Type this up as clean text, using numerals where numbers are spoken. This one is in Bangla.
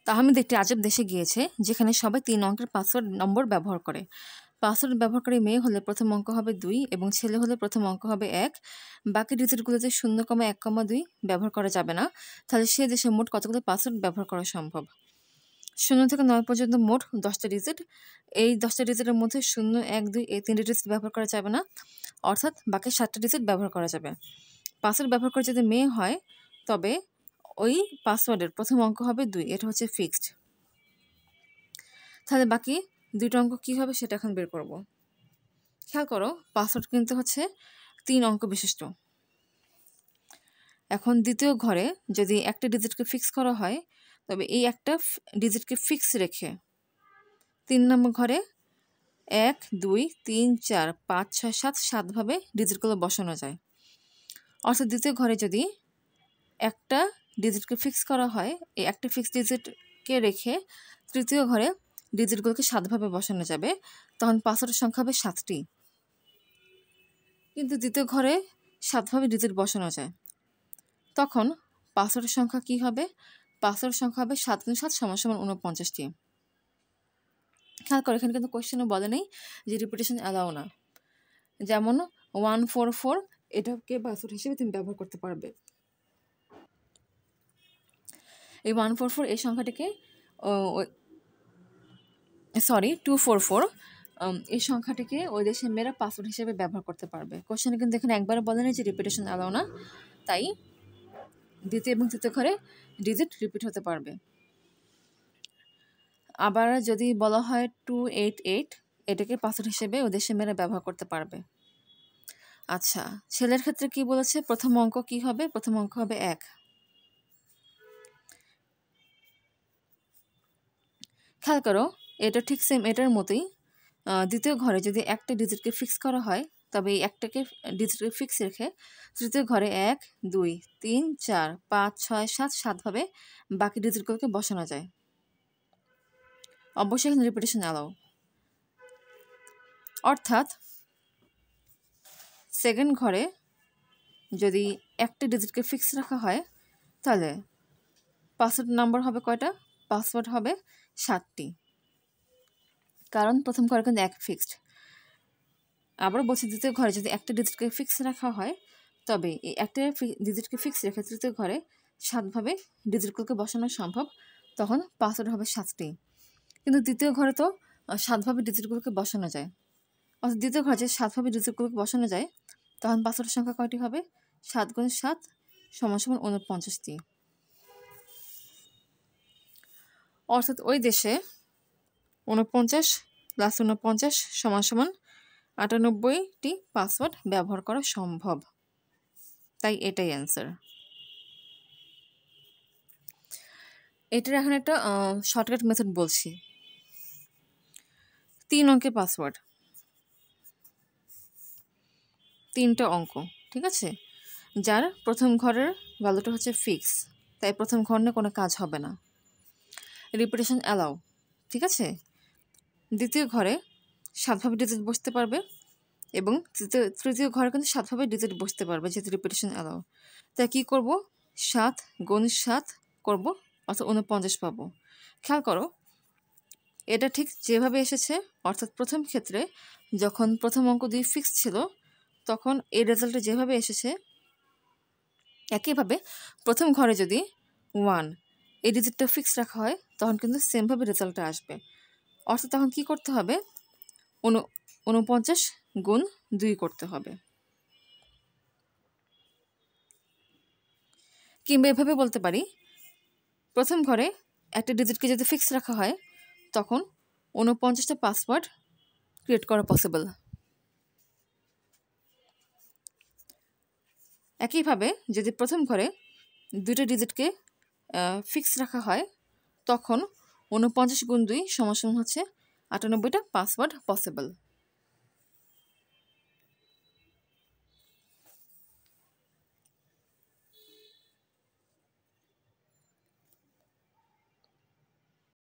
তাহমিদ একটি আজব দেশে গিয়েছে যেখানে সবাই 3 অঙ্কের পাসওয়ার্ড নম্বর ব্যবহার করে। পাসওয়ার্ড ব্যবহারকারী মেয়ে হলে প্রথম অঙ্ক হবে 2 এবং ছেলে হলে প্রথম অঙ্ক হবে 1। বাকি ডিজিটগুলোতে 0,1,2 ব্যবহার করা যাবে না। তাহলে সে দেশে মোট কতগুলো পাসওয়ার্ড ব্যবহার করা সম্ভব? 0 থেকে 9 পর্যন্ত মোট 10টা ডিজিট। এই 10টা ডিজিটের মধ্যে 0, 1, 2 এই 3টে ডিজিট ব্যবহার করা যাবে না, অর্থাৎ বাকি 7টা ডিজিট ব্যবহার করা যাবে। পাসওয়ার্ড ব্যবহার করে যদি মেয়ে হয় তবে ওই পাসওয়ার্ডের প্রথম অঙ্ক হবে 2, এটা হচ্ছে ফিক্সড। তাহলে বাকি 2টা অঙ্ক কী হবে সেটা এখন বের করব। খেয়াল করো, পাসওয়ার্ড কিন্তু হচ্ছে 3 অঙ্ক বিশিষ্ট। এখন দ্বিতীয় ঘরে যদি একটা ডিজিটকে ফিক্স করা হয় তবে এই একটা ডিজিটকে ফিক্স রেখে 3 নম্বর ঘরে 1, 2, 3, 4, 5, 6, 7 7ভাবে ডিজিটগুলো বসানো যায়। অর্থাৎ দ্বিতীয় ঘরে যদি একটা ডিজিটকে ফিক্স করা হয়, এই একটা ফিক্সড ডিজিটকে রেখে তৃতীয় ঘরে ডিজিটগুলোকে 7ভাবে বসানো যাবে, তখন পাসওয়ার্ডের সংখ্যা হবে 7টি। কিন্তু দ্বিতীয় ঘরে 7ভাবে ডিজিট বসানো যায়, তখন পাসওয়ার্ডের সংখ্যা কি হবে? পাসওয়ার্ডের সংখ্যা হবে 7 × 7 = 49টি। খেয়াল করো, এখানে কিন্তু কোয়েশ্চেনে বলে নেই যে রিপিটেশন অ্যালাউ না। যেমন 144 এটাকে পাসওয়ার্ড হিসেবে তুমি ব্যবহার করতে পারবে। এই 144 এই সংখ্যাটিকে 244 এই সংখ্যাটিকে ওই দেশের মেয়েরা পাসওয়ার্ড হিসেবে ব্যবহার করতে পারবে। কোশ্চেনে কিন্তু এখানে একবারে বলে নেই যে রিপিটেশন অ্যালাউ না, তাই দ্বিতীয় এবং তৃতীয় ঘরে ডিজিট রিপিট হতে পারবে। আবার যদি বলা হয় 288 এটাকে পাসওয়ার্ড হিসেবে ওই দেশের মেয়েরা ব্যবহার করতে পারবে। আচ্ছা, ছেলের ক্ষেত্রে কি বলেছে? প্রথম অঙ্ক কি হবে? প্রথম অঙ্ক হবে 1। খেয়াল করো, এটা ঠিক সেম এটার মতোই। দ্বিতীয় ঘরে যদি একটা ডিজিটকে ফিক্স করা হয় তবে এই একটাকে ডিজিটকে ফিক্স রেখে তৃতীয় ঘরে 1, 2, 3, 4, 5, 6, 7 7ভাবে বাকি ডিজিটগুলোকে বসানো যায়। অবশ্যই এখানে রিপিটেশন অ্যালাউ। অর্থাৎ সেকেন্ড ঘরে যদি একটা ডিজিটকে ফিক্স রাখা হয় তাহলে পাসওয়ার্ড নাম্বার হবে কয়টা? পাসওয়ার্ড হবে 7টি, কারণ প্রথম ঘরে কিন্তু 1 ফিক্সড। আবার বলছি, দ্বিতীয় ঘরে যদি একটা ডিজিটকে ফিক্স রাখা হয় তবে এই একটা ডিজিটকে ফিক্স রেখে তৃতীয় ঘরে 7ভাবে ডিজিটগুলোকে বসানো সম্ভব, তখন পাসওয়ার্ড হবে 7টি। কিন্তু দ্বিতীয় ঘরে তো 7ভাবে ডিজিটগুলোকে বসানো যায়, অর্থাৎ দ্বিতীয় ঘরে যে 7ভাবে ডিজিটগুলোকে বসানো যায় তখন পাসওয়ার্ডের সংখ্যা কয়টি হবে? 7 × 7 = 49টি। অর্থাৎ ওই দেশে 49 + 49 = 98টি পাসওয়ার্ড ব্যবহার করা সম্ভব। তাই এটাই অ্যান্সার। এটার এখন একটা শর্টকাট মেথড বলছি। 3 অঙ্কের পাসওয়ার্ড, 3টা অঙ্ক, ঠিক আছে, যার প্রথম ঘরের ভ্যালুটা হচ্ছে ফিক্স, তাই প্রথম ঘর নিয়ে কোনো কাজ হবে না। রিপিটেশন অ্যালাউ, ঠিক আছে। দ্বিতীয় ঘরে 7ভাবে ডিজিট বসতে পারবে এবং তৃতীয় ঘরে কিন্তু 7ভাবে ডিজিট বসতে পারবে, যেহেতু রিপিটেশন অ্যালাউ। তাই কী করব? 7 × 7 করব, অর্থাৎ 49 পাবো। খেয়াল করো, এটা ঠিক যেভাবে এসেছে, অর্থাৎ প্রথম ক্ষেত্রে যখন প্রথম অঙ্ক 2 ফিক্স ছিল তখন এই রেজাল্টটা যেভাবে এসেছে, একইভাবে প্রথম ঘরে যদি 1 এই ডিজিটটা ফিক্স রাখা হয় তখন কিন্তু সেমভাবে রেজাল্টটা আসবে। অর্থাৎ তখন কী করতে হবে? 49 × 2 করতে হবে। কিংবা এভাবে বলতে পারি, প্রথম ঘরে একটা ডিজিটকে যদি ফিক্স রাখা হয় তখন 49টা পাসওয়ার্ড ক্রিয়েট করা পসিবল। একইভাবে যদি প্রথম ঘরে 2টা ডিজিটকে ফিক্স রাখা হয় তখন 49 × 2 = 98টা পাসওয়ার্ড পসিবল।